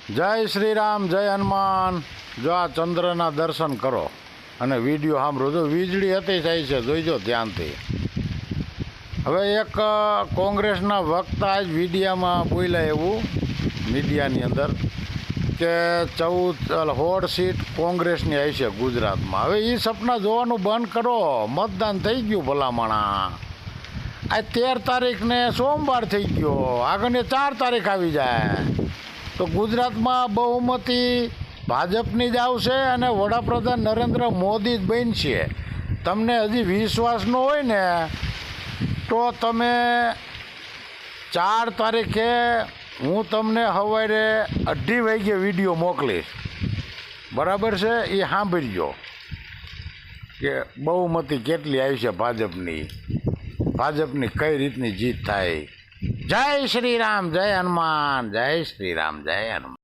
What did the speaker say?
જય શ્રી રામ, જય હનુમાન. જો આ ચંદ્રના દર્શન કરો અને વિડીયો સાંભળો. જો વીજળી હતી થાય છે, જોઈજો ધ્યાનથી. હવે એક કોંગ્રેસના વક્તા જ વિડીયામાં બોલ્યા એવું મીડિયાની અંદર કે 16 સીટ કોંગ્રેસની આવી છે ગુજરાતમાં. હવે એ સપના જોવાનું બંધ કરો. મતદાન થઈ ગયું ભલામણા. આ 13 તારીખને સોમવાર થઈ ગયો, આગળની 4 તારીખ આવી જાય તો ગુજરાતમાં બહુમતી ભાજપની જ આવશે અને વડાપ્રધાન નરેન્દ્ર મોદી જ બનશે. તમને હજી વિશ્વાસ ન હોય ને તો તમે 4 તારીખે હું તમને સવારે 2:30 વાગે વિડીયો મોકલીશ, બરાબર છે? એ સાંભળજો કે બહુમતી કેટલી આવી છે ભાજપની કઈ રીતની જીત થાય. જય શ્રી રામ, જય હનુમાન. જય શ્રી રામ, જય હનુમાન.